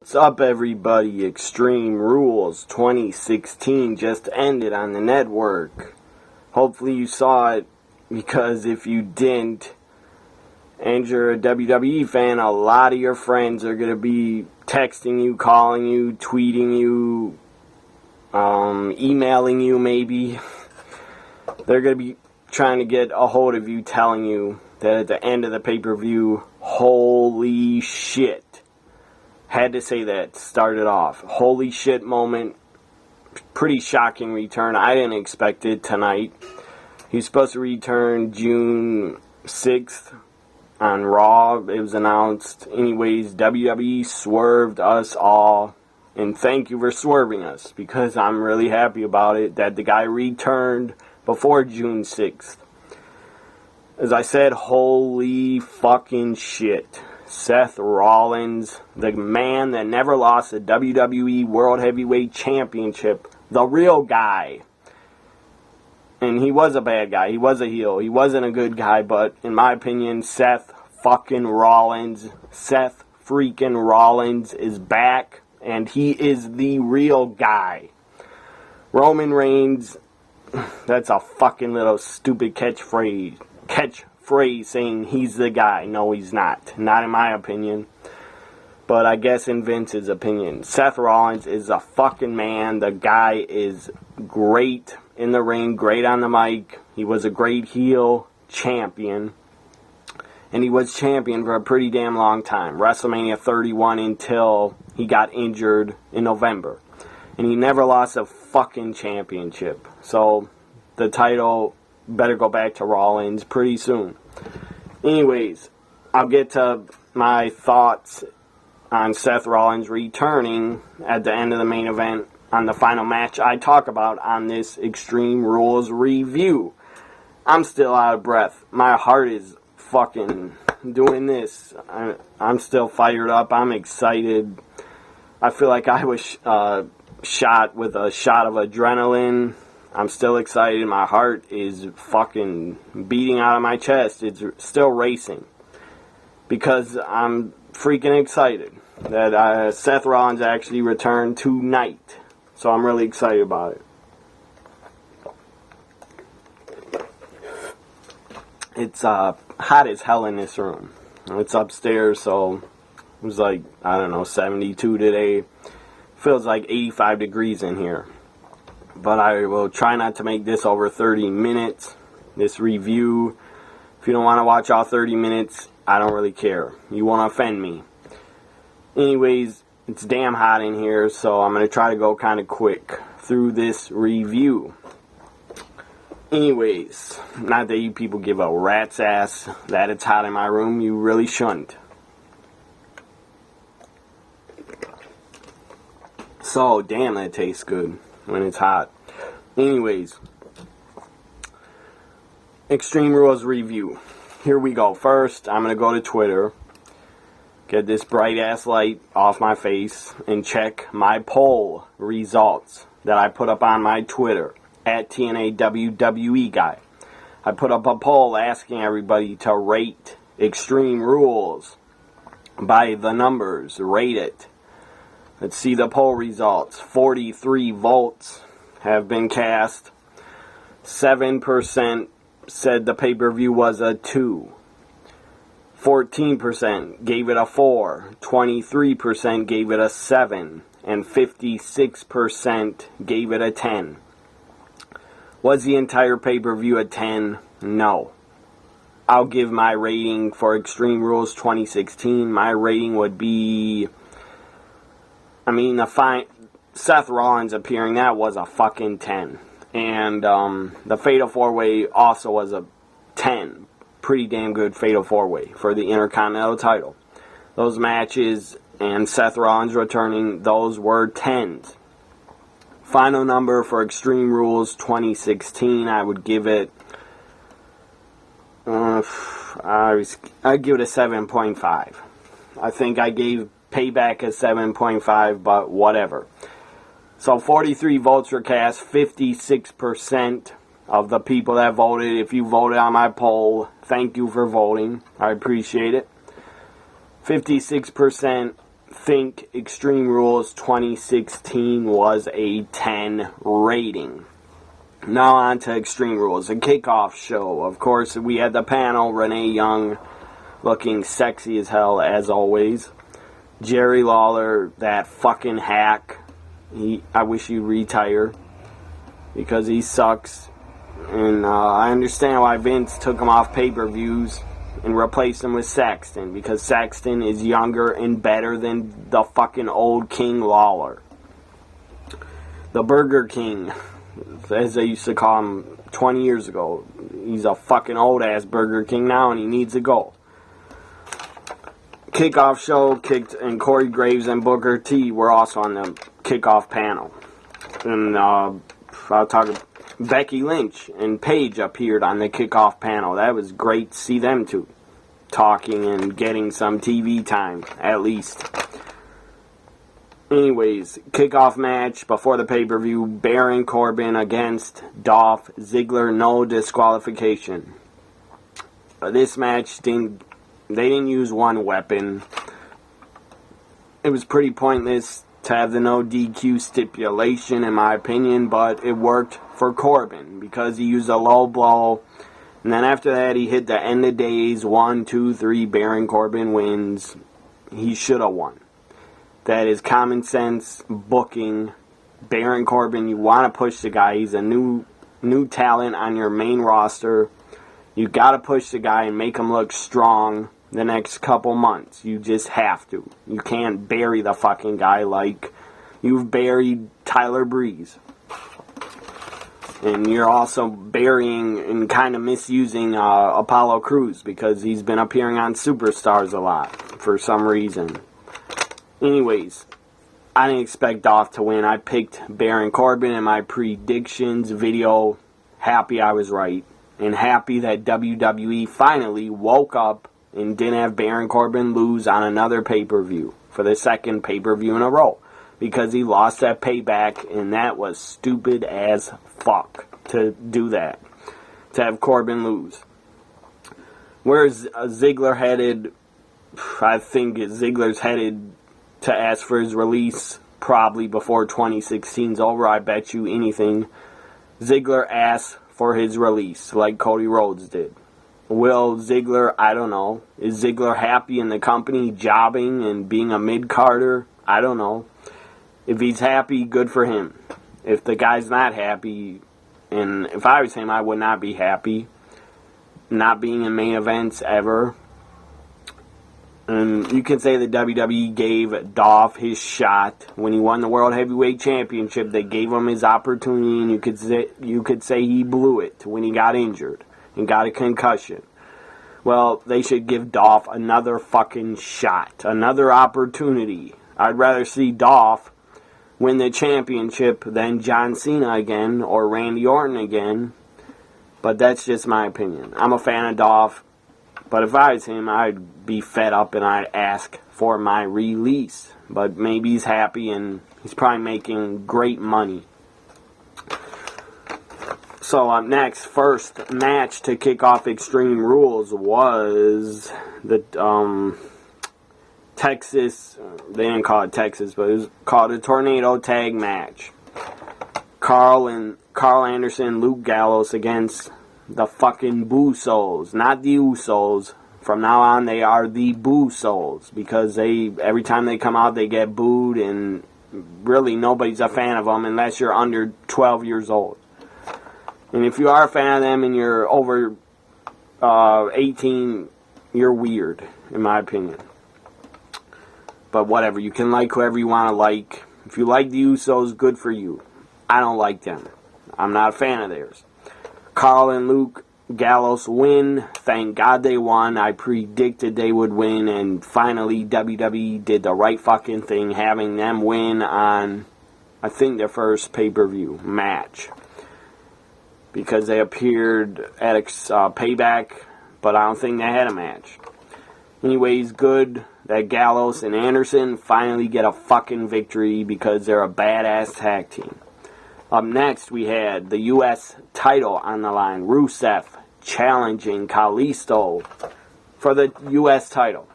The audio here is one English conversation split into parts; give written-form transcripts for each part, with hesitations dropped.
What's up, everybody? Extreme Rules 2016 just ended on the network. Hopefully you saw it, because if you didn't and you're a WWE fan, a lot of your friends are going to be texting you, calling you, tweeting you, emailing you maybe. They're going to be trying to get a hold of you, telling you that at the end of the pay-per-view, holy shit. Had to say that, started off. Holy shit moment. Pretty shocking return. I didn't expect it tonight. He's supposed to return June 6th on Raw. It was announced. Anyways, WWE swerved us all. And thank you for swerving us, because I'm really happy about it that the guy returned before June 6th. As I said, holy fucking shit. Seth Rollins, the man that never lost the WWE World Heavyweight Championship, the real guy. And he was a bad guy. He was a heel. He wasn't a good guy, but in my opinion, Seth fucking Rollins is back, and he is the real guy. Roman Reigns, that's a fucking little stupid catchphrase saying he's the guy. No, he's not. Not in my opinion. But I guess in Vince's opinion. Seth Rollins is a fucking man. The guy is great in the ring, great on the mic. He was a great heel champion. And he was champion for a pretty damn long time. WrestleMania 31 until he got injured in November. And he never lost a fucking championship. So the title better go back to Rollins pretty soon. Anyways, I'll get to my thoughts on Seth Rollins returning at the end of the main event on the final match I talk about on this Extreme Rules review. I'm still out of breath. My heart is fucking doing this. I'm still fired up. I'm excited. I feel like I was shot with a shot of adrenaline. I'm still excited. My heart is fucking beating out of my chest. It's still racing. Because I'm freaking excited that Seth Rollins actually returned tonight. So I'm really excited about it. It's hot as hell in this room. It's upstairs, so it was like, I don't know, 72 today. Feels like 85 degrees in here. But I will try not to make this over 30 minutes, this review. If you don't want to watch all 30 minutes, I don't really care. You won't offend me. Anyways, it's damn hot in here, so I'm going to try to go kind of quick through this review. Anyways, not that you people give a rat's ass that it's hot in my room. You really shouldn't. So, damn, that tastes good when it's hot. Anyways, Extreme Rules review. Here we go. First, I'm going to go to Twitter, get this bright ass light off my face, and check my poll results that I put up on my Twitter at TNAWWE guy. I put up a poll asking everybody to rate Extreme Rules by the numbers. Rate it. Let's see the poll results. 43 votes have been cast. 7% said the pay-per-view was a 2. 14% gave it a 4. 23% gave it a 7. And 56% gave it a 10. Was the entire pay-per-view a 10? No. I'll give my rating for Extreme Rules 2016. My rating would be... Seth Rollins appearing, that was a fucking 10. And the Fatal 4-Way also was a 10. Pretty damn good Fatal 4-Way for the Intercontinental title. Those matches and Seth Rollins returning, those were 10s. Final number for Extreme Rules 2016, I would give it... I'd give it a 7.5. I think I gave Payback a 7.5, but whatever. So 43 votes were cast. 56% of the people that voted. If you voted on my poll, thank you for voting. I appreciate it. 56% think Extreme Rules 2016 was a 10 rating. Now on to Extreme Rules, a kickoff show. Of course, we had the panel, Renee Young, looking sexy as hell, as always. Jerry Lawler, that fucking hack. I wish he'd retire, because he sucks. And I understand why Vince took him off pay-per-views and replaced him with Saxton, because Saxton is younger and better than the fucking old King Lawler. The Burger King, as they used to call him 20 years ago. He's a fucking old-ass Burger King now, and he needs to go. Kickoff show, and Corey Graves and Booker T were also on the kickoff panel. And I'll talk. Becky Lynch and Paige appeared on the kickoff panel. That was great to see them two talking and getting some TV time, at least. Anyways, kickoff match before the pay-per-view, Baron Corbin against Dolph Ziggler, no disqualification. This match, they didn't use one weapon. It was pretty pointless to have the no DQ stipulation, in my opinion, but it worked for Corbin because he used a low blow, and then after that he hit the end of days, 1, 2, 3, Baron Corbin wins. He should have won. That is common sense booking. Baron Corbin, you want to push the guy. He's a new talent on your main roster. You got to push the guy and make him look strong the next couple months. You just have to. You can't bury the fucking guy like you've buried Tyler Breeze. And you're also burying and kind of misusing Apollo Crews, because he's been appearing on Superstars a lot for some reason. Anyways, I didn't expect Dolph to win. I picked Baron Corbin in my predictions video. Happy I was right. And happy that WWE finally woke up and didn't have Baron Corbin lose on another pay-per-view for the second pay-per-view in a row, because he lost that Payback, and that was stupid as fuck to do that, to have Corbin lose. Where's Ziggler headed? I think Ziggler's headed to ask for his release probably before 2016's over. I bet you anything Ziggler asks for his release like Cody Rhodes did. Will Ziggler, I don't know. Is Ziggler happy in the company, jobbing and being a mid-carder? I don't know. If he's happy, good for him. If the guy's not happy, and if I was him, I would not be happy. Not being in main events ever. And you can say that WWE gave Dolph his shot when he won the World Heavyweight Championship. They gave him his opportunity, and you could say he blew it when he got injured and got a concussion. Well, they should give Dolph another fucking shot, another opportunity. I'd rather see Dolph win the championship than John Cena again or Randy Orton again. But that's just my opinion. I'm a fan of Dolph, but if I was him, I'd be fed up and I'd ask for my release. But maybe he's happy and he's probably making great money. So up next, first match to kick off Extreme Rules was the Texas, they didn't call it Texas, but it was called a Tornado Tag Match. Carl Anderson, Luke Gallows against the fucking Boo Souls, not the Usos. From now on, they are the Boo Souls, because every time they come out, they get booed, and really nobody's a fan of them unless you're under 12 years old. And if you are a fan of them and you're over 18, you're weird, in my opinion. But whatever, you can like whoever you want to like. If you like the Usos, good for you. I don't like them. I'm not a fan of theirs. Carl and Luke Gallows win. Thank God they won. I predicted they would win, and finally WWE did the right fucking thing, having them win on, I think, their first pay-per-view match. Because they appeared at Payback, but I don't think they had a match. Anyways, good that Gallows and Anderson finally get a fucking victory, because they're a badass tag team. Up next, we had the U.S. title on the line. Rusev challenging Kalisto for the U.S. title.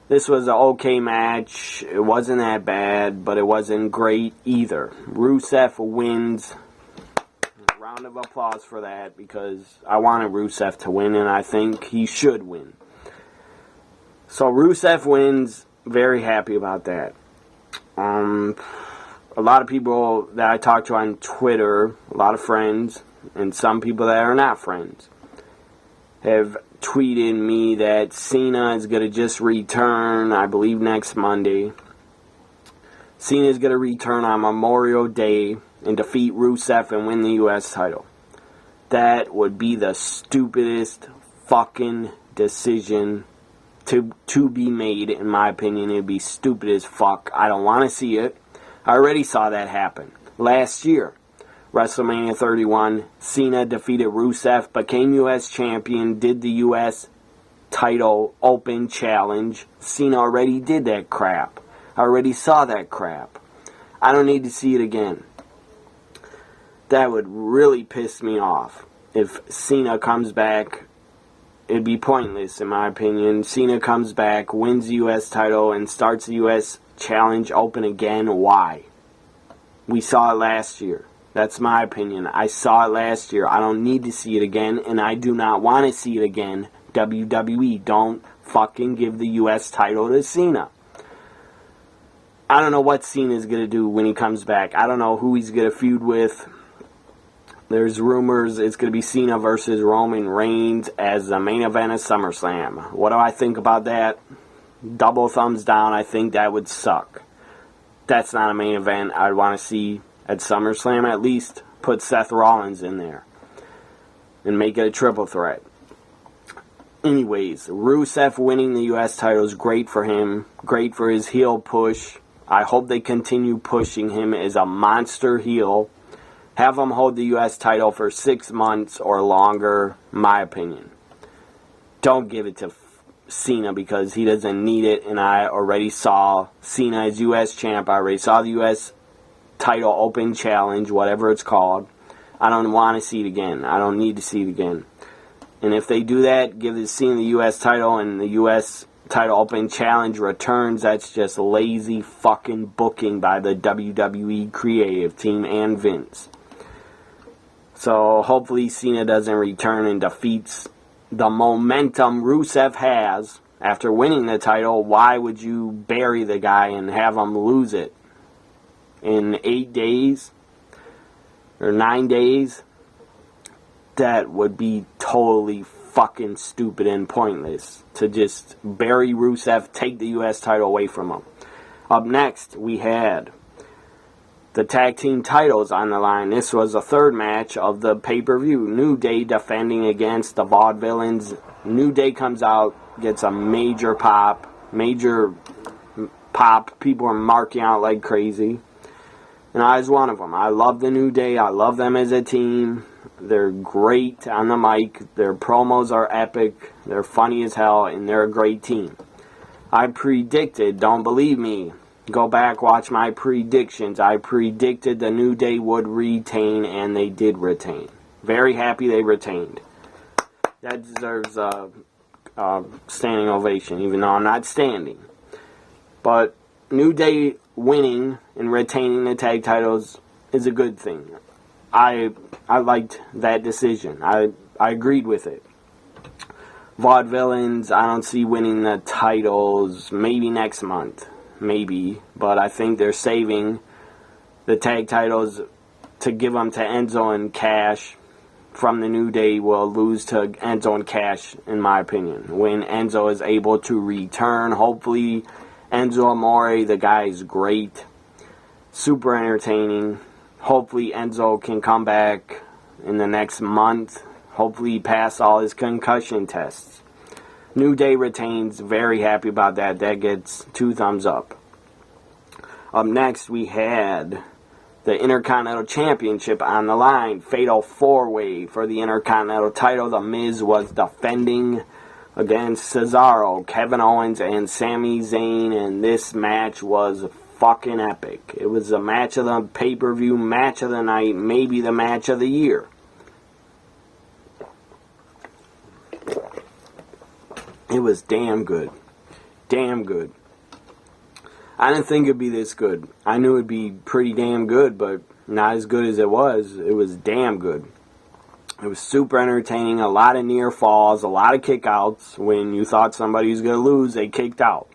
This was an okay match. It wasn't that bad, but it wasn't great either. Rusev wins. Round of applause for that, because I wanted Rusev to win, and I think he should win. So Rusev wins. Very happy about that. A lot of people that I talk to on Twitter, a lot of friends, and some people that are not friends, have tweeted me that Cena is going to just return, I believe, next Monday. Cena is going to return on Memorial Day and defeat Rusev and win the U.S. title. That would be the stupidest fucking decision to be made, in my opinion. It would be stupid as fuck. I don't want to see it. I already saw that happen last year. WrestleMania 31, Cena defeated Rusev, became U.S. champion, did the U.S. title open challenge. Cena already did that crap. I already saw that crap. I don't need to see it again. That would really piss me off. If Cena comes back, it'd be pointless, in my opinion. Cena comes back, wins the U.S. title, and starts the U.S. challenge open again. Why? We saw it last year. That's my opinion. I saw it last year. I don't need to see it again, and I do not want to see it again. WWE, don't fucking give the U.S. title to Cena. I don't know what Cena's going to do when he comes back. I don't know who he's going to feud with. There's rumors it's going to be Cena versus Roman Reigns as the main event of SummerSlam. What do I think about that? Double thumbs down. I think that would suck. That's not a main event I'd want to see at SummerSlam. At least put Seth Rollins in there and make it a triple threat. Anyways, Rusev winning the U.S. title is great for him. Great for his heel push. I hope they continue pushing him as a monster heel. Have him hold the U.S. title for 6 months or longer, my opinion. Don't give it to Cena because he doesn't need it, and I already saw Cena as U.S. champ. I already saw the U.S. title open challenge, whatever it's called. I don't want to see it again. I don't need to see it again. And if they do that, give Cena the U.S. title and the U.S. title open challenge returns, that's just lazy fucking booking by the WWE creative team and Vince. So hopefully Cena doesn't return and defeats the momentum Rusev has after winning the title. Why would you bury the guy and have him lose it in 8 days or 9 days? That would be totally fucking stupid and pointless to just bury Rusev, take the U.S. title away from him. Up next, we had the tag team titles on the line. This was the third match of the pay-per-view. New Day defending against the Vaudevillains. New Day comes out, gets a major pop. People are marking out like crazy. And I was one of them. I love the New Day. I love them as a team. They're great on the mic. Their promos are epic. They're funny as hell, and they're a great team. I predicted, don't believe me, go back, watch my predictions. I predicted the New Day would retain, and they did retain. Very happy they retained. That deserves a standing ovation, even though I'm not standing. But New Day winning and retaining the tag titles is a good thing. I liked that decision. I agreed with it. Vaudevillains, I don't see winning the titles. Maybe next month. Maybe. But I think they're saving the tag titles to give them to Enzo and Cash. From the New Day will lose to Enzo and Cash, in my opinion. When Enzo is able to return, hopefully Enzo Amore, the guy is great. Super entertaining. Hopefully Enzo can come back in the next month. Hopefully he passed all his concussion tests. New Day retains. Very happy about that. That gets 2 thumbs up. Up next we had the Intercontinental Championship on the line. Fatal 4-way for the Intercontinental title. The Miz was defending against Cesaro, Kevin Owens, and Sami Zayn. And this match was fucking epic. It was the match of the pay-per-view, match of the night, maybe the match of the year. It was damn good. damn good. I didn't think it'd be this good. I knew it'd be pretty damn good, but not as good as it was. It was damn good. It was super entertaining, a lot of near falls, a lot of kickouts. When you thought somebody was going to lose, they kicked out.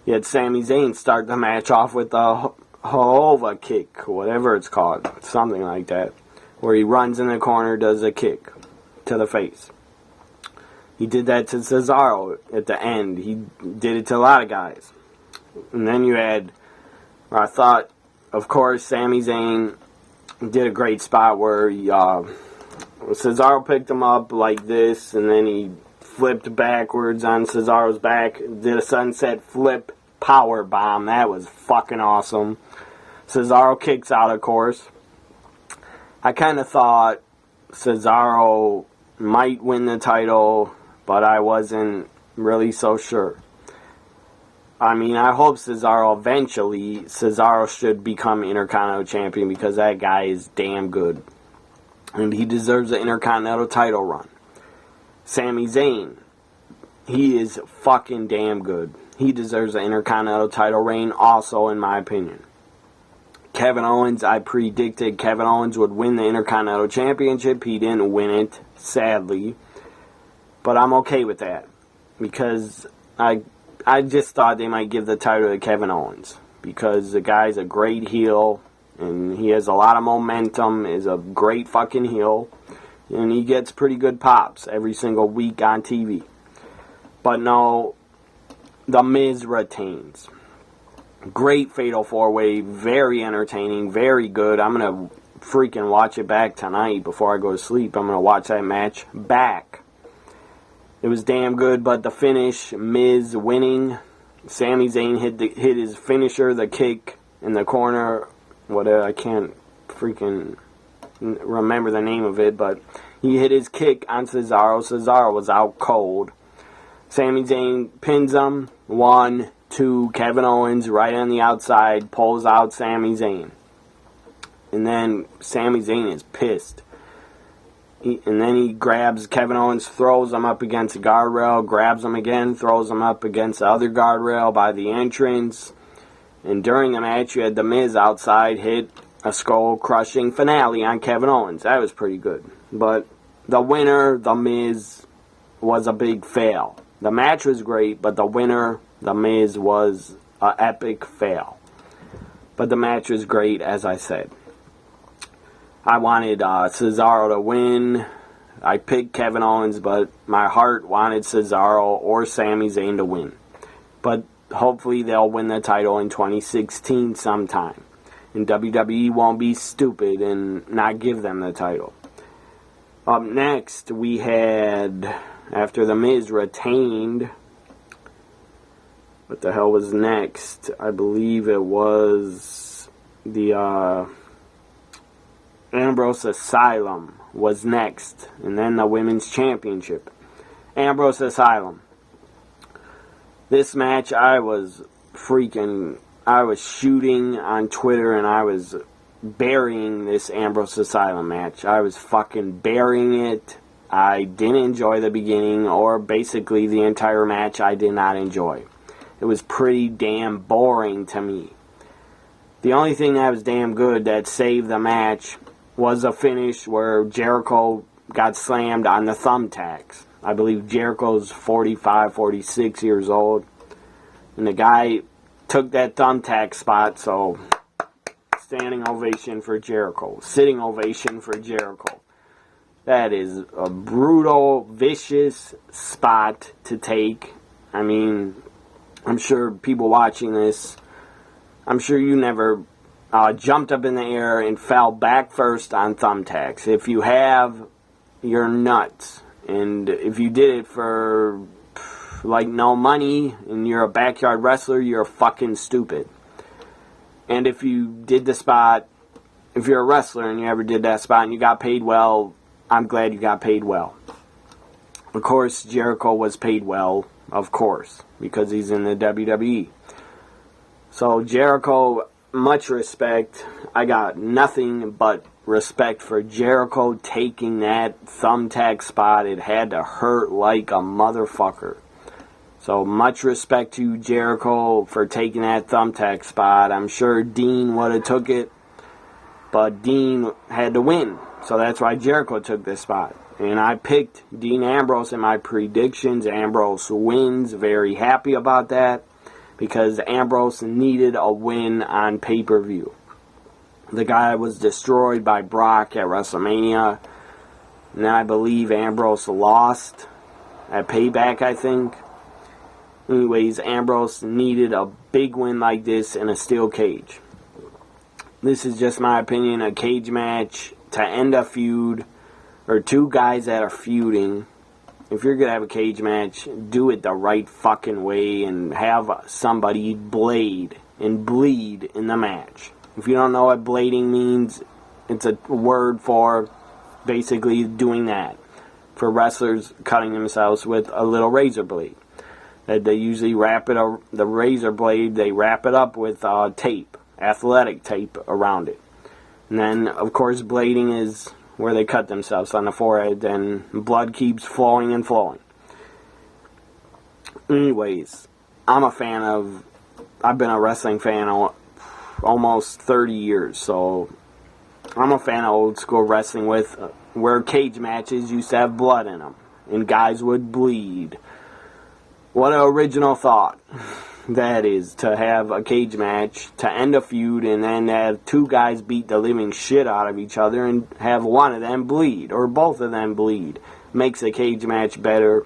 You had Sami Zayn start the match off with a Hova kick, whatever it's called, something like that, where he runs in the corner, does a kick to the face. He did that to Cesaro at the end. He did it to a lot of guys. And then you had, I thought, of course, Sami Zayn did a great spot where Cesaro picked him up like this, and then he flipped backwards on Cesaro's back, did a sunset flip power bomb. That was fucking awesome. Cesaro kicks out, of course. I kind of thought Cesaro might win the title, but I wasn't really so sure. I mean, I hope Cesaro should become Intercontinental Champion, because that guy is damn good. And he deserves an Intercontinental title run. Sami Zayn, he is fucking damn good. He deserves an Intercontinental title reign also, in my opinion. Kevin Owens, I predicted Kevin Owens would win the Intercontinental Championship. He didn't win it, sadly. But I'm okay with that, because I just thought they might give the title to Kevin Owens, because the guy's a great heel, and he has a lot of momentum, is a great fucking heel, and he gets pretty good pops every single week on TV. But no, The Miz retains. Great Fatal 4-Way, very entertaining, very good. I'm going to freaking watch it back tonight before I go to sleep. I'm going to watch that match back. It was damn good, but the finish, Miz winning. Sami Zayn hit his finisher, the kick in the corner. I can't freaking remember the name of it, but he hit his kick on Cesaro. Cesaro was out cold. Sami Zayn pins him. 1, 2, Kevin Owens right on the outside pulls out Sami Zayn. And then Sami Zayn is pissed. And then he grabs Kevin Owens, throws him up against the guardrail, grabs him again, throws him up against the other guardrail by the entrance. And during the match, you had The Miz outside hit a skull-crushing finale on Kevin Owens. That was pretty good. But the winner, The Miz, was a big fail. The match was great, but the winner, The Miz, was an epic fail. But the match was great, as I said. I wanted Cesaro to win. I picked Kevin Owens, but my heart wanted Cesaro or Sami Zayn to win. But hopefully they'll win the title in 2016 sometime. And WWE won't be stupid and not give them the title. Up next, we had, after The Miz retained, what the hell was next? I believe it was the Ambrose Asylum was next. And then the Women's Championship. Ambrose Asylum. This match, I was shooting on Twitter and I was burying this Ambrose Asylum match. I was fucking burying it. I didn't enjoy the beginning, or basically the entire match I did not enjoy. It was pretty damn boring to me. The only thing that was damn good that saved the match was a finish where Jericho got slammed on the thumbtacks. I believe Jericho's 45, 46 years old. And the guy took that thumbtack spot, so standing ovation for Jericho. Sitting ovation for Jericho. That is a brutal, vicious spot to take. I mean, I'm sure people watching this, I'm sure you never jumped up in the air and fell back first on thumbtacks. If you have, you're nuts. And if you did it for like no money and you're a backyard wrestler, you're fucking stupid. And if you did the spot, if you're a wrestler and you ever did that spot and you got paid well, I'm glad you got paid well. Of course, Jericho was paid well, of course, because he's in the WWE. So Jericho, much respect. I got nothing but respect for Jericho taking that thumbtack spot. It had to hurt like a motherfucker. So much respect to Jericho for taking that thumbtack spot. I'm sure Dean would have took it, but Dean had to win. So that's why Jericho took this spot. And I picked Dean Ambrose in my predictions. Ambrose wins. Very happy about that, because Ambrose needed a win on pay-per-view. The guy was destroyed by Brock at WrestleMania. And I believe Ambrose lost at Payback, I think. Anyways, Ambrose needed a big win like this in a steel cage. This is just my opinion. A cage match to end a feud, or two guys that are feuding. If you're going to have a cage match, do it the right fucking way and have somebody blade and bleed in the match. If you don't know what blading means, it's a word for basically doing that. For wrestlers cutting themselves with a little razor blade. They usually wrap it, the razor blade, they wrap it up with tape, athletic tape around it. And then, of course, blading is where they cut themselves on the forehead, and blood keeps flowing and flowing. Anyways, I've been a wrestling fan almost 30 years, so I'm a fan of old school wrestling where cage matches used to have blood in them, and guys would bleed. What an original thought that is, to have a cage match to end a feud and then have two guys beat the living shit out of each other and have one of them bleed, or both of them bleed. Makes a cage match better.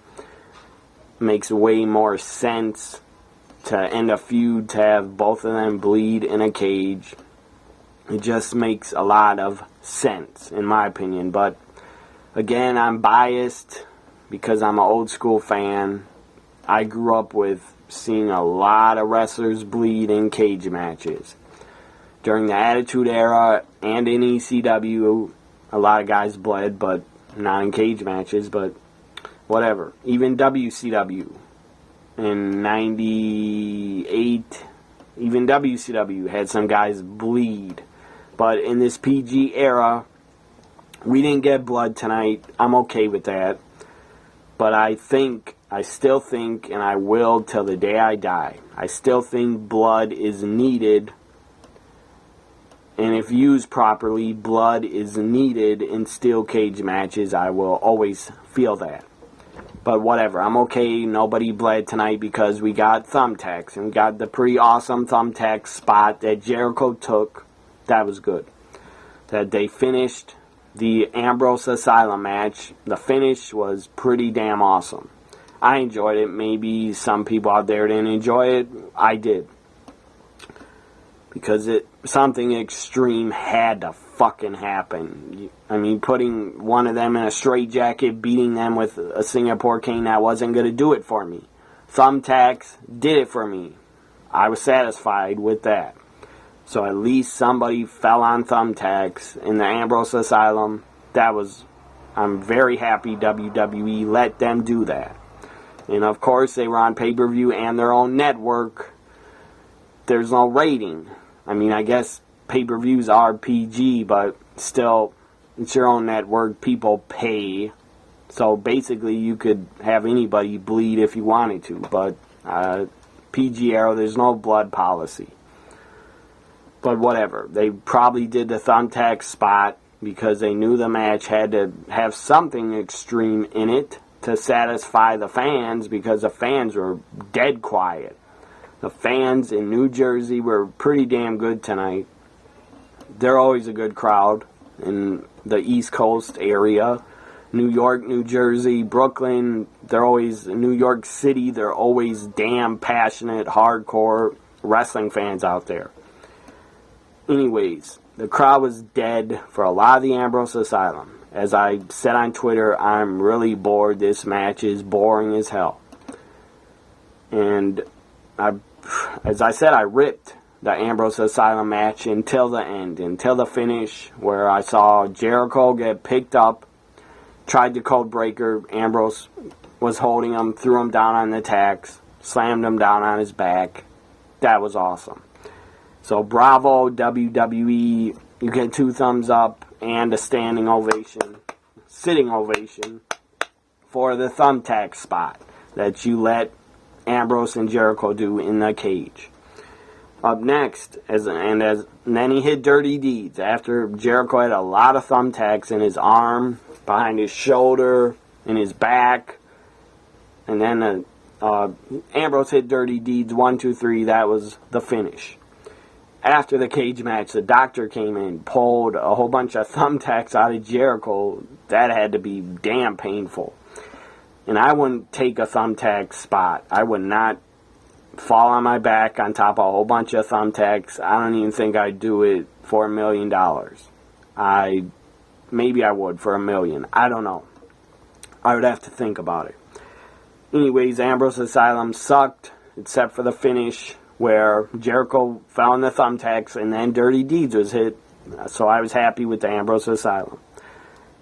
Makes way more sense to end a feud to have both of them bleed in a cage. It just makes a lot of sense, in my opinion. But again, I'm biased because I'm an old school fan. I grew up with seeing a lot of wrestlers bleed in cage matches. During the Attitude Era and in ECW, a lot of guys bled, but not in cage matches, but whatever. Even WCW in 98, even WCW had some guys bleed. But in this PG era, we didn't get blood tonight. I'm okay with that. But I still think, and I will till the day I die, I still think blood is needed. And if used properly, blood is needed in steel cage matches. I will always feel that. But whatever, I'm okay. Nobody bled tonight because we got thumbtacks. And we got the pretty awesome thumbtack spot that Jericho took. That was good. That they finished the Ambrose Asylum match. The finish was pretty damn awesome. I enjoyed it. Maybe some people out there didn't enjoy it. I did. Because something extreme had to fucking happen. I mean, putting one of them in a straitjacket, beating them with a Singapore cane, that wasn't going to do it for me. Thumbtacks did it for me. I was satisfied with that. So at least somebody fell on thumbtacks in the Ambrose Asylum. I'm very happy WWE let them do that. And of course, they were on pay-per-view and their own network. There's no rating. I mean, I guess pay-per-views are PG, but still, it's your own network. People pay. So basically, you could have anybody bleed if you wanted to. But PG era, there's no blood policy. But whatever. They probably did the thumbtack spot because they knew the match had to have something extreme in it to satisfy the fans, because the fans were dead quiet. The fans in New Jersey were pretty damn good tonight. They're always a good crowd in the East Coast area. New York, New Jersey, Brooklyn, New York City, they're always damn passionate, hardcore wrestling fans out there. Anyways, the crowd was dead for a lot of the Ambrose Asylum. As I said on Twitter, I'm really bored. This match is boring as hell. And as I said, I ripped the Ambrose Asylum match until the end, until the finish, where I saw Jericho get picked up, tried to code breaker. Ambrose was holding him, threw him down on the tacks, slammed him down on his back. That was awesome. So bravo, WWE. You get 2 thumbs up and a standing ovation, sitting ovation, for the thumbtack spot that you let Ambrose and Jericho do in the cage. Up next, then he hit Dirty Deeds after Jericho had a lot of thumbtacks in his arm, behind his shoulder, in his back, and then Ambrose hit Dirty Deeds 1, 2, 3. That was the finish. After the cage match, the doctor came in, pulled a whole bunch of thumbtacks out of Jericho. That had to be damn painful. And I wouldn't take a thumbtack spot. I would not fall on my back on top of a whole bunch of thumbtacks. I don't even think I'd do it for $1 million. Maybe I would for $1 million. I don't know. I would have to think about it. Anyways, Ambrose Asylum sucked, except for the finish where Jericho fell in the thumbtacks and then Dirty Deeds was hit. So I was happy with the Ambrose Asylum.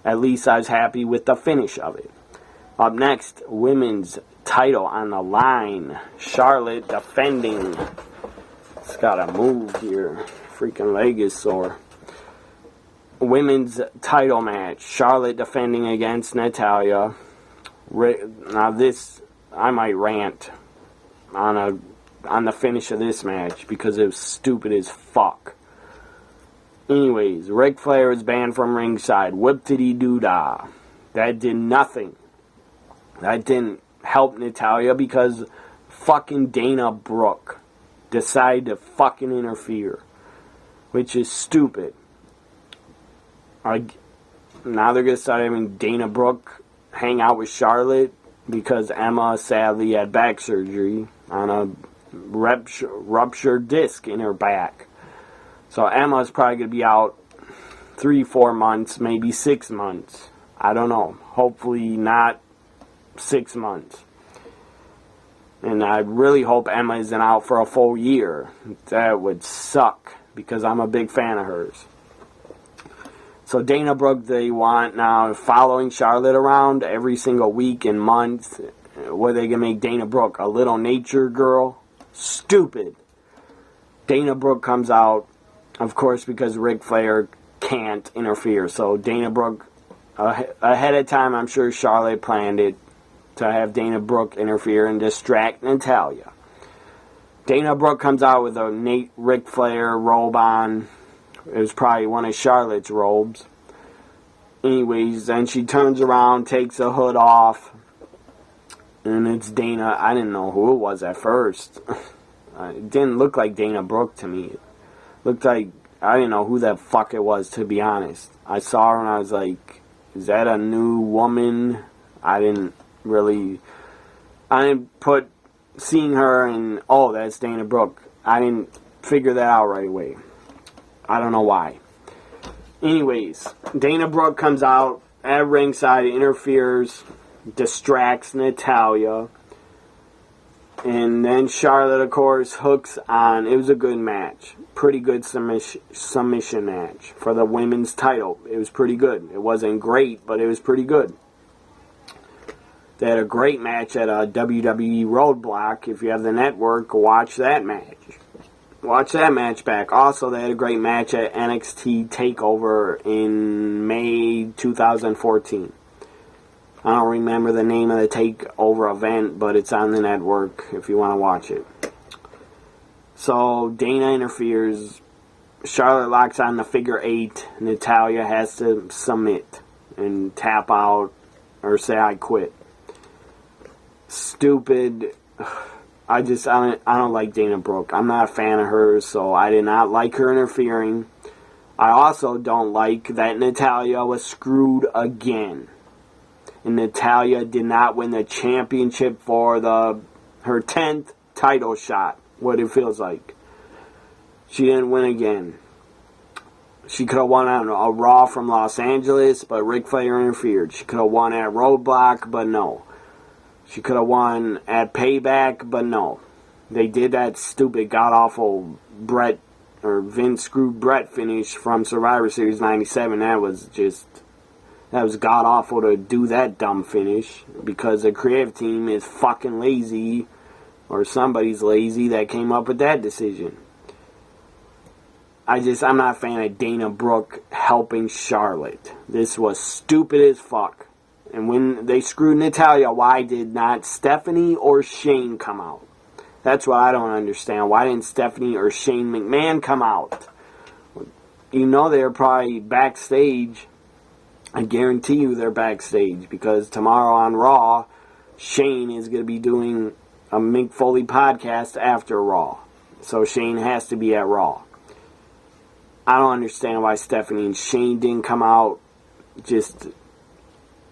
At least I was happy with the finish of it. Up next, women's title on the line. Charlotte defending. It's got to move here. Freaking leg is sore. Women's title match. Charlotte defending against Natalya. Now this, I might rant on the finish of this match because it was stupid as fuck. Anyways, Ric Flair is banned from ringside. Whip-titty-doo-dah. That did nothing. That didn't help Natalya because fucking Dana Brooke decided to fucking interfere, which is stupid. Now they're going to start having Dana Brooke hang out with Charlotte because Emma sadly had back surgery on a ruptured disc in her back. So Emma's probably going to be out 3-4 months, maybe 6 months. I don't know. Hopefully not 6 months. And I really hope Emma isn't out for a full year. That would suck because I'm a big fan of hers. So Dana Brooke, they want now following Charlotte around every single week and month. Where they going to make Dana Brooke a little nature girl? Stupid. Dana Brooke comes out, of course, because Ric Flair can't interfere. So Dana Brooke, ahead of time, I'm sure Charlotte planned it to have Dana Brooke interfere and distract Natalya. Dana Brooke comes out with a Ric Flair robe on. It was probably one of Charlotte's robes. Anyways, then she turns around, takes the hood off, and it's Dana. I didn't know who it was at first. It didn't look like Dana Brooke to me. It looked like, I didn't know who the fuck it was, to be honest. I saw her and I was like, is that a new woman? I didn't put seeing her and, oh, that's Dana Brooke. I didn't figure that out right away. I don't know why. Anyways, Dana Brooke comes out at ringside, interferes, distracts Natalya. And then Charlotte, of course, hooks on. It was a good match. Pretty good submission match for the women's title. It was pretty good. It wasn't great, but it was pretty good. They had a great match at a WWE Roadblock. If you have the network, watch that match. Watch that match back. Also, they had a great match at NXT TakeOver in May 2014. I don't remember the name of the TakeOver event, but it's on the network if you want to watch it. So, Dana interferes. Charlotte locks on the figure 8. Natalya has to submit and tap out or say, I quit. Stupid. I don't like Dana Brooke. I'm not a fan of hers, so I did not like her interfering. I also don't like that Natalya was screwed again. And Natalya did not win the championship for her 10th title shot, what it feels like. She didn't win again. She could have won on a Raw from Los Angeles, but Ric Flair interfered. She could have won at Roadblock, but no. She could have won at Payback, but no. They did that stupid, god-awful Vince screwed Brett finish from Survivor Series 97. That was god-awful to do that dumb finish because the creative team is fucking lazy, or somebody's lazy that came up with that decision. I'm not a fan of Dana Brooke helping Charlotte. This was stupid as fuck. And when they screwed Natalya, why did not Stephanie or Shane come out? That's what I don't understand. Why didn't Stephanie or Shane McMahon come out? You know they're probably backstage. I guarantee you they're backstage, because tomorrow on Raw, Shane is going to be doing a Mick Foley podcast after Raw. So Shane has to be at Raw. I don't understand why Stephanie and Shane didn't come out. Just,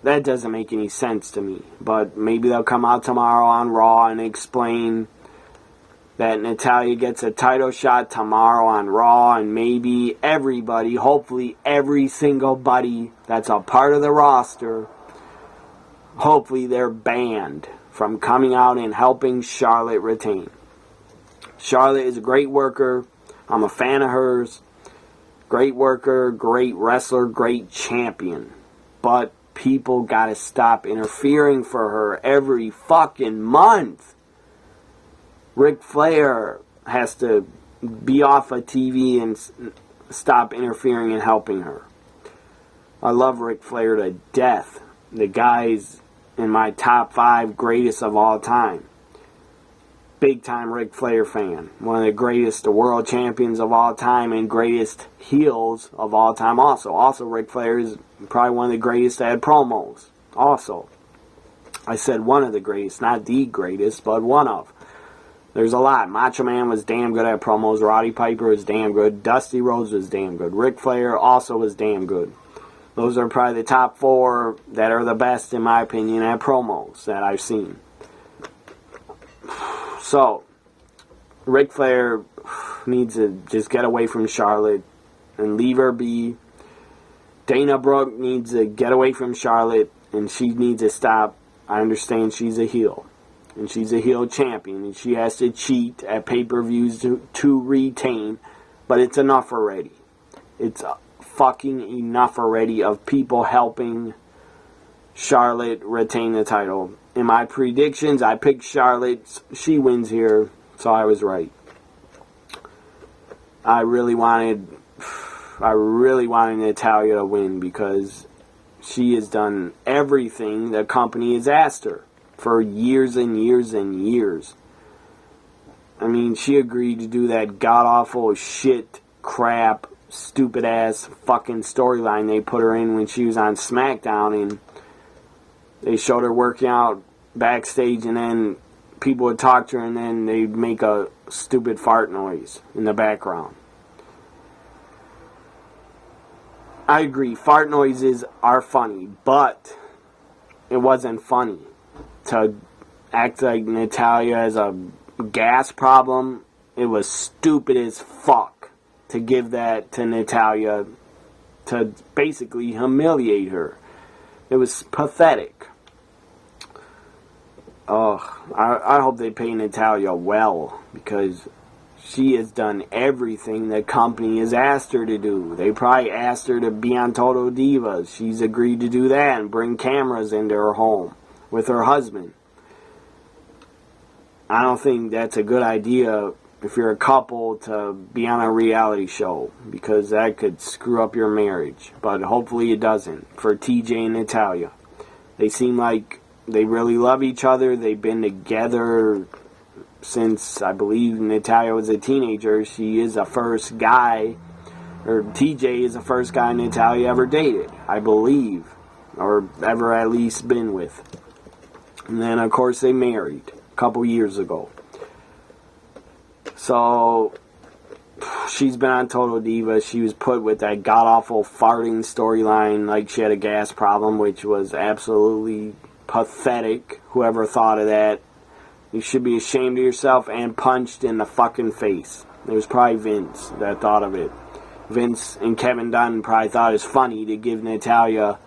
that doesn't make any sense to me. But maybe they'll come out tomorrow on Raw and explain that Natalya gets a title shot tomorrow on Raw, and maybe everybody, hopefully every single buddy that's a part of the roster, hopefully they're banned from coming out and helping Charlotte retain. Charlotte is a great worker. I'm a fan of hers. Great worker, great wrestler, great champion. But people gotta stop interfering for her every fucking month. Ric Flair has to be off of TV and stop interfering and helping her. I love Ric Flair to death. The guy's in my top 5 greatest of all time. Big time Ric Flair fan. One of the greatest world champions of all time and greatest heels of all time also. Also, Ric Flair is probably one of the greatest at promos. Also, I said one of the greatest, not the greatest, but one of. There's a lot. Macho Man was damn good at promos. Roddy Piper was damn good. Dusty Rhodes was damn good. Ric Flair also was damn good. Those are probably the top 4 that are the best, in my opinion, at promos that I've seen. So, Ric Flair needs to just get away from Charlotte and leave her be. Dana Brooke needs to get away from Charlotte, and she needs to stop. I understand she's a heel, and she's a heel champion, and she has to cheat at pay-per-views to retain, but it's enough already. It's fucking enough already of people helping Charlotte retain the title. In my predictions, I picked Charlotte. She wins here, so I was right. I really wanted Natalya to win, because she has done everything the company has asked her for years and years and years. I mean, she agreed to do that god-awful shit, crap, stupid-ass fucking storyline they put her in when she was on SmackDown, and they showed her working out backstage, and then people would talk to her, and then they'd make a stupid fart noise in the background. I agree, fart noises are funny, but it wasn't funny. To act like Natalya has a gas problem, it was stupid as fuck to give that to Natalya, to basically humiliate her. It was pathetic. I hope they pay Natalya well, because she has done everything the company has asked her to do. They probably asked her to be on Total Divas. She's agreed to do that and bring cameras into her home with her husband. I don't think that's a good idea if you're a couple to be on a reality show, because that could screw up your marriage. But hopefully it doesn't for TJ and Natalya. They seem like they really love each other. They've been together since, I believe, Natalya was a teenager. She is the first guy, or TJ is the first guy Natalya ever dated, I believe, or ever at least been with. And then, of course, they married a couple years ago. So, she's been on Total Divas. She was put with that god-awful farting storyline like she had a gas problem, which was absolutely pathetic. Whoever thought of that, you should be ashamed of yourself and punched in the fucking face. It was probably Vince that thought of it. Vince and Kevin Dunn probably thought it was funny to give Natalya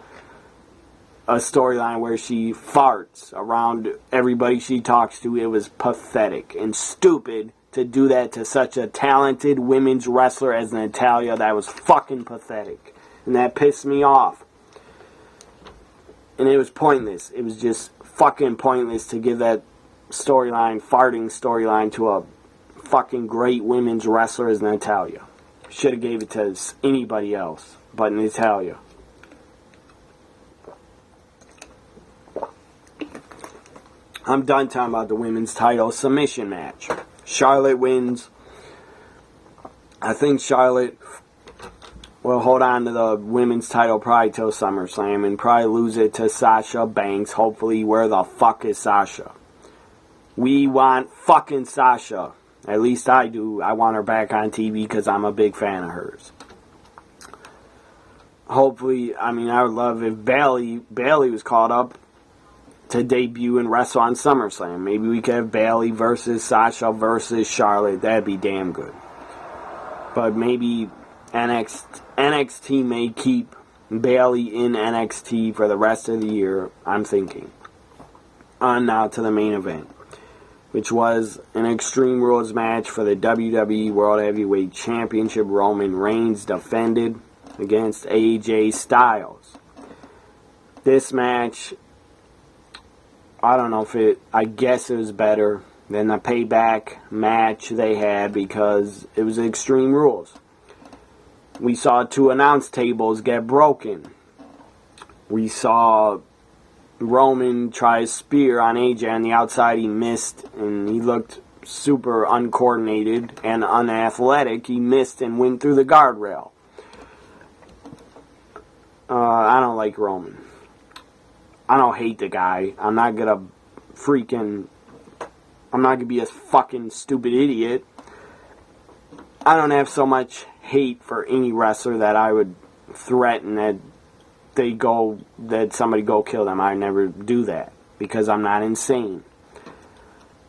a storyline where she farts around everybody she talks to. It was pathetic and stupid to do that to such a talented women's wrestler as Natalya. That was fucking pathetic. And that pissed me off. And it was pointless. It was just fucking pointless to give that storyline, farting storyline, to a fucking great women's wrestler as Natalya. Should have gave it to anybody else but Natalya. I'm done talking about the women's title submission match. Charlotte wins. I think Charlotte will hold on to the women's title probably till SummerSlam and probably lose it to Sasha Banks. Hopefully, where the fuck is Sasha? We want fucking Sasha. At least I do. I want her back on TV because I'm a big fan of hers. Hopefully, I would love if Bayley was called up to debut and wrestle on SummerSlam. Maybe we could have Bayley versus Sasha versus Charlotte. That'd be damn good. But maybe NXT may keep Bayley in NXT for the rest of the year, I'm thinking. On now to the main event, which was an Extreme Rules match for the WWE World Heavyweight Championship. Roman Reigns defended against AJ Styles. This match, I don't know if I guess it was better than the Payback match they had because it was Extreme Rules. We saw 2 announce tables get broken. We saw Roman try a spear on AJ on the outside. He missed, and he looked super uncoordinated and unathletic. He missed and went through the guardrail. I don't like Roman. I don't hate the guy. I'm not gonna be a fucking stupid idiot. I don't have so much hate for any wrestler that I would threaten that somebody go kill them. I never do that because I'm not insane.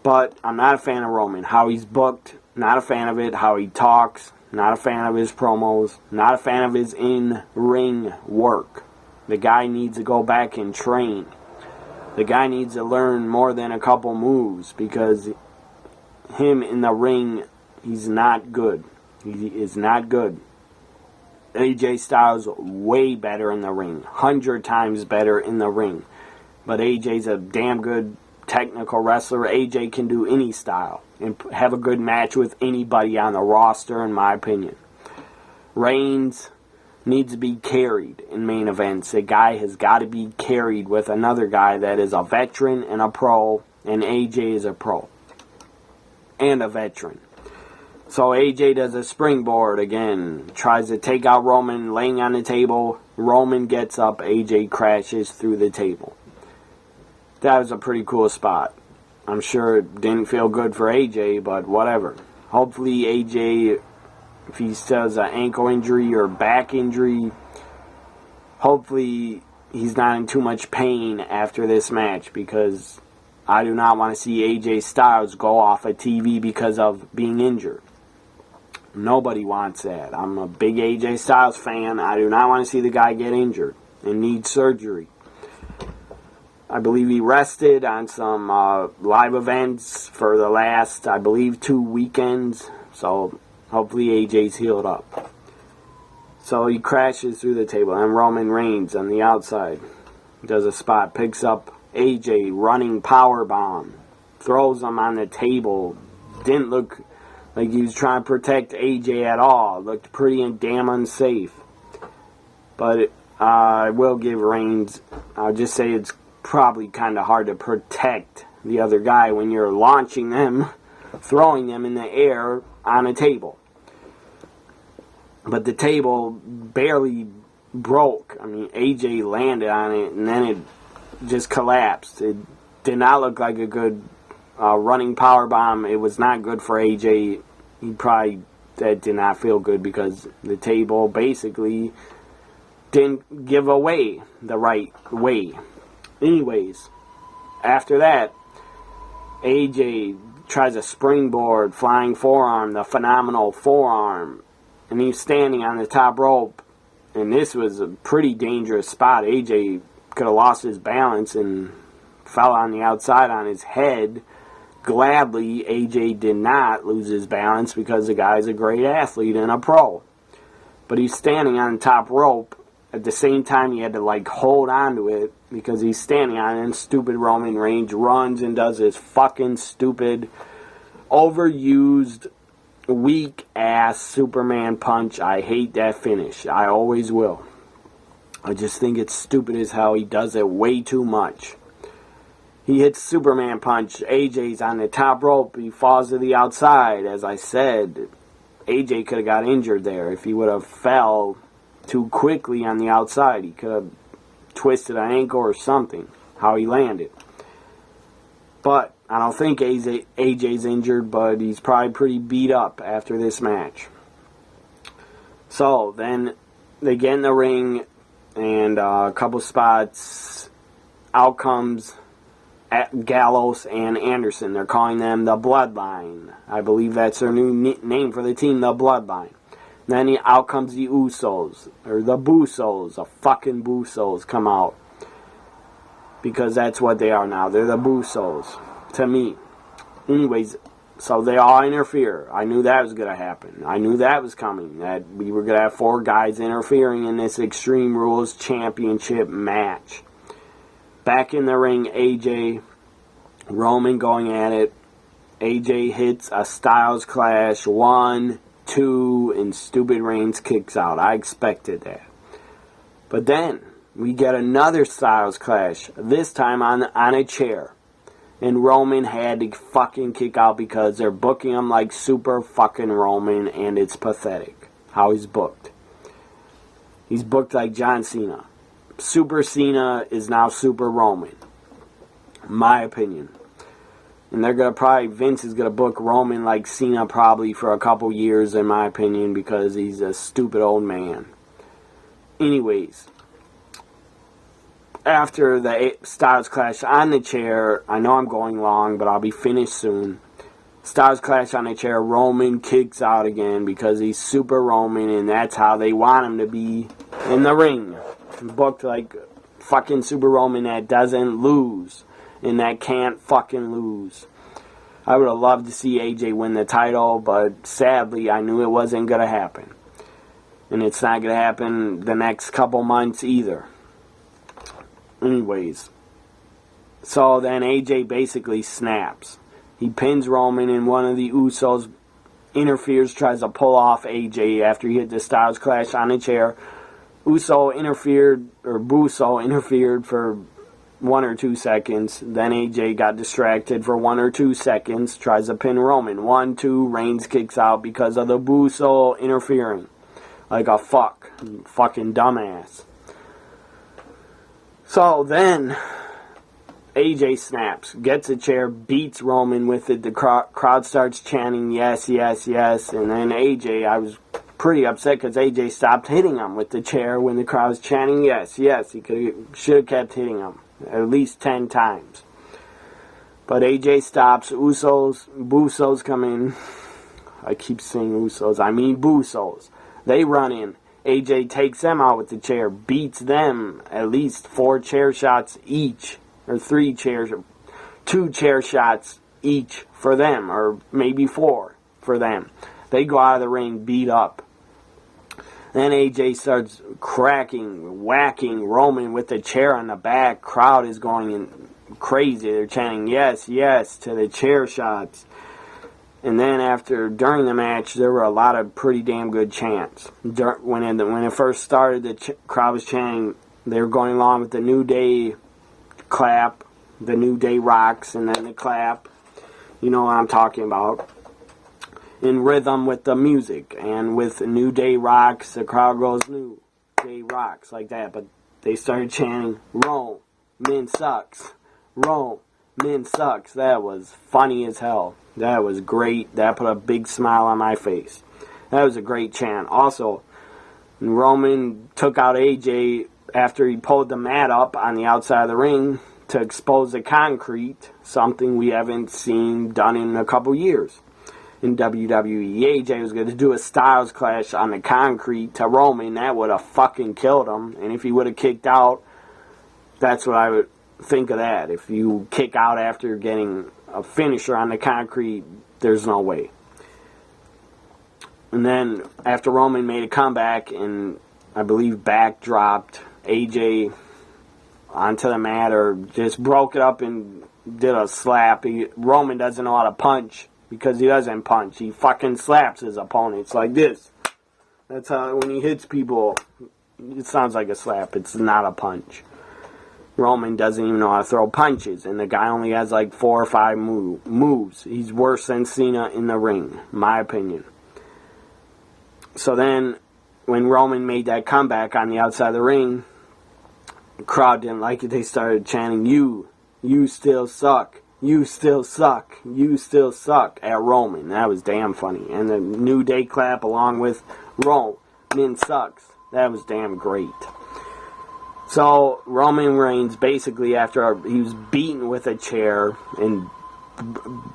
But I'm not a fan of Roman. How he's booked, not a fan of it. How he talks, not a fan of his promos. Not a fan of his in-ring work. The guy needs to go back and train. The guy needs to learn more than a couple moves because him in the ring, he's not good. He is not good. AJ Styles way better in the ring. 100 times better in the ring. But AJ's a damn good technical wrestler. AJ can do any style and have a good match with anybody on the roster, in my opinion. Reigns needs to be carried in main events. A guy has got to be carried with another guy that is a veteran and a pro, and AJ is a pro and a veteran. So AJ does a springboard again, tries to take out Roman, laying on the table. Roman gets up, AJ crashes through the table. That was a pretty cool spot. I'm sure it didn't feel good for AJ, but whatever. Hopefully AJ, if he has an ankle injury or back injury, hopefully he's not in too much pain after this match, because I do not want to see AJ Styles go off of TV because of being injured. Nobody wants that. I'm a big AJ Styles fan. I do not want to see the guy get injured and need surgery. I believe he rested on some live events for the last, 2 weekends. So hopefully AJ's healed up. So he crashes through the table. And Roman Reigns on the outside does a spot. Picks up AJ, running powerbomb. Throws him on the table. Didn't look like he was trying to protect AJ at all. Looked pretty and damn unsafe. But I will give Reigns, I'll just say it's probably kind of hard to protect the other guy when you're launching them, throwing them in the air on a table. But the table barely broke. AJ landed on it and then it just collapsed. It did not look like a good running power bomb. It was not good for AJ. That did not feel good because the table basically didn't give away the right way. Anyways, after that, AJ tries a springboard, flying forearm, the phenomenal forearm, and he's standing on the top rope, and this was a pretty dangerous spot. AJ could have lost his balance and fell on the outside on his head. Gladly, AJ did not lose his balance because the guy's a great athlete and a pro. But he's standing on the top rope. At the same time, he had to hold on to it because he's standing on it, and stupid Roman Reigns runs and does this fucking stupid, overused, weak-ass Superman punch. I hate that finish. I always will. I just think it's stupid as hell. He does it way too much. He hits Superman punch. AJ's on the top rope. He falls to the outside. As I said, AJ could have got injured there. If he would have fell too quickly on the outside, he could have twisted an ankle or something, how he landed. But I don't think AJ's injured, but he's probably pretty beat up after this match. So then they get in the ring, and a couple spots, out comes Gallows and Anderson. They're calling them the Bloodline. I believe that's their new name for the team, the Bloodline. Then out comes the Usos, or the Boosos. The fucking Boosos come out. Because that's what they are now. They're the Boosos, to me. Anyways, so they all interfere. I knew that was going to happen. I knew that was coming. That we were going to have 4 guys interfering in this Extreme Rules Championship match. Back in the ring, AJ, Roman going at it. AJ hits a Styles Clash, 1, 2, and Stupid Reigns kicks out. I expected that. But then we get another Styles Clash, this time on a chair. And Roman had to fucking kick out because they're booking him like Super fucking Roman, and it's pathetic how he's booked. He's booked like John Cena. Super Cena is now Super Roman. My opinion. And they're going to probably, Vince is going to book Roman like Cena probably for a couple years, in my opinion, because he's a stupid old man. Anyways, after the Styles Clash on the chair, I know I'm going long, but I'll be finished soon. Styles Clash on the chair, Roman kicks out again because he's Super Roman, and that's how they want him to be in the ring. Booked like fucking Super Roman that doesn't lose, and that can't fucking lose. I would have loved to see AJ win the title, but sadly I knew it wasn't going to happen. And it's not going to happen the next couple months either. Anyways, so then AJ basically snaps. He pins Roman, and one of the Usos interferes, tries to pull off AJ after he hit the Styles Clash on the chair. Buso interfered for 1 or 2 seconds. Then AJ got distracted for 1 or 2 seconds. Tries to pin Roman. 1, 2, Reigns kicks out because of the Buso interfering. Like a fucking dumbass. So then AJ snaps, gets a chair, beats Roman with it. The crowd starts chanting, yes, yes, yes. And then AJ, I was pretty upset because AJ stopped hitting him with the chair when the crowd was chanting, yes, yes. He should have kept hitting him at least 10 times. But AJ stops. Busos come in. I keep saying Usos. I mean Busos. They run in. AJ takes them out with the chair, beats them at least 4 chair shots each. Or 2 chair shots each for them, or maybe 4 for them. They go out of the ring beat up. Then AJ starts whacking Roman with the chair on the back. Crowd is going crazy. They're chanting yes, yes to the chair shots. And then during the match, there were a lot of pretty damn good chants. When it first started, the crowd was chanting. They were going along with the New Day clap, the New Day rocks, and then the clap. You know what I'm talking about. In rhythm with the music, and with New Day rocks, the crowd goes New Day rocks, like that. But they started chanting, Roman sucks, Roman sucks. That was funny as hell. That was great. That put a big smile on my face. That was a great chant. Also, Roman took out AJ after he pulled the mat up on the outside of the ring to expose the concrete, something we haven't seen done in a couple years in WWE. AJ was going to do a Styles Clash on the concrete to Roman. That would have fucking killed him. And if he would have kicked out, that's what I would think of that. If you kick out after getting a finisher on the concrete, there's no way. And then after Roman made a comeback and I believe backdropped AJ onto the mat, or just broke it up and did a slap. Roman doesn't know how to punch because he doesn't punch. He fucking slaps his opponent. It's like this. That's how, when he hits people, it sounds like a slap. It's not a punch. Roman doesn't even know how to throw punches, and the guy only has like 4 or 5 moves. He's worse than Cena in the ring, my opinion. So then, when Roman made that comeback on the outside of the ring, the crowd didn't like it. They started chanting, you still suck, you still suck, you still suck, at Roman. That was damn funny. And the New Day clap along with Roman sucks. That was damn great. So, Roman Reigns, basically, after he was beaten with a chair, and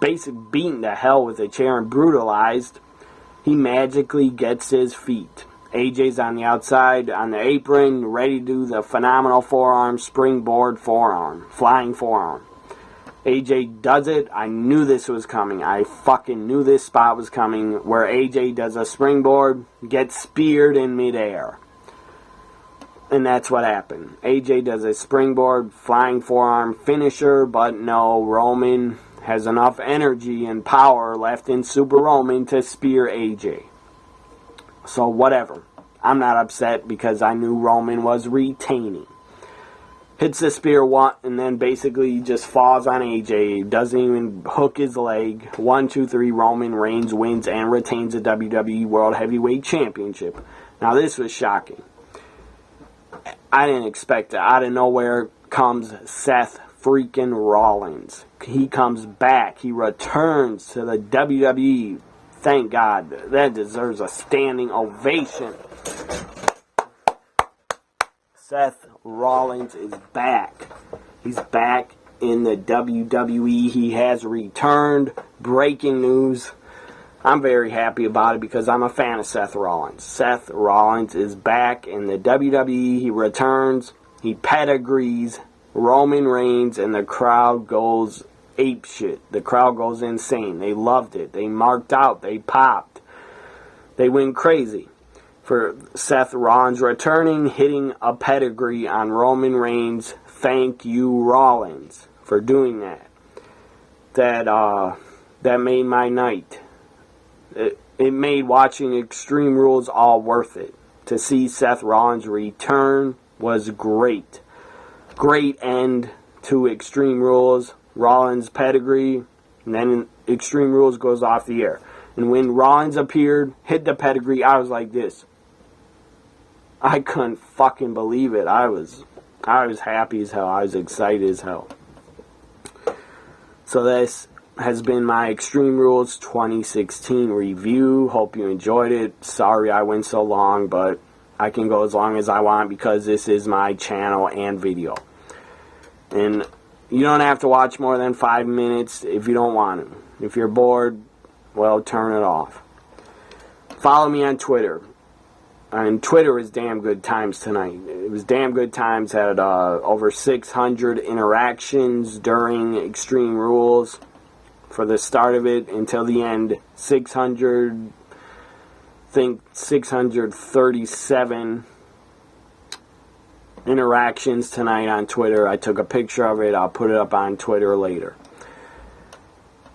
basically beaten to hell with a chair and brutalized, he magically gets his feet. AJ's on the outside, on the apron, ready to do the phenomenal forearm, springboard forearm, flying forearm. AJ does it. I knew this was coming. I fucking knew this spot was coming, where AJ does a springboard, gets speared in midair. And that's what happened. AJ does a springboard, flying forearm finisher, but no, Roman has enough energy and power left in Super Roman to spear AJ. So whatever. I'm not upset because I knew Roman was retaining. Hits the spear one, and then basically just falls on AJ. Doesn't even hook his leg. 1, 2, 3, Roman Reigns wins and retains the WWE World Heavyweight Championship. Now this was shocking. I didn't expect it. Out of nowhere comes Seth freaking Rollins. He comes back. He returns to the WWE. Thank God. That deserves a standing ovation. Seth Rollins is back. He's back in the WWE. He has returned. Breaking news. I'm very happy about it because I'm a fan of Seth Rollins. Seth Rollins is back in the WWE. He returns. He pedigrees Roman Reigns, and the crowd goes apeshit. The crowd goes insane. They loved it. They marked out. They popped. They went crazy for Seth Rollins returning, hitting a pedigree on Roman Reigns. Thank you, Rollins, for doing that. That made my night. It made watching Extreme Rules all worth it. To see Seth Rollins return was great. Great end to Extreme Rules. Rollins pedigree, and then Extreme Rules goes off the air. And when Rollins appeared, hit the pedigree, I was like this. I couldn't fucking believe it. I was happy as hell. I was excited as hell. So this has been my Extreme Rules 2016 review. Hope you enjoyed it. Sorry I went so long, but I can go as long as I want because this is my channel and video. And you don't have to watch more than 5 minutes if you don't want to. If you're bored, well, turn it off. Follow me on Twitter. And Twitter is Damn Good Times tonight. It was Damn Good Times. Had over 600 interactions during Extreme Rules. For the start of it until the end, 637 interactions tonight on Twitter. I took a picture of it. I'll put it up on Twitter later.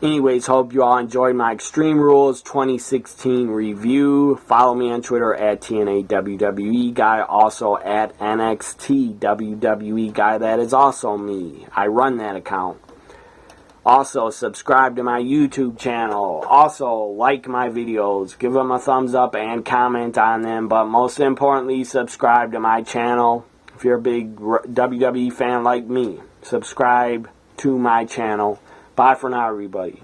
Anyways, hope you all enjoyed my Extreme Rules 2016 review. Follow me on Twitter at TNA WWE Guy, also at NXT WWE Guy. That is also me. I run that account. Also, subscribe to my YouTube channel. Also, like my videos. Give them a thumbs up and comment on them. But most importantly, subscribe to my channel. If you're a big WWE fan like me, subscribe to my channel. Bye for now, everybody.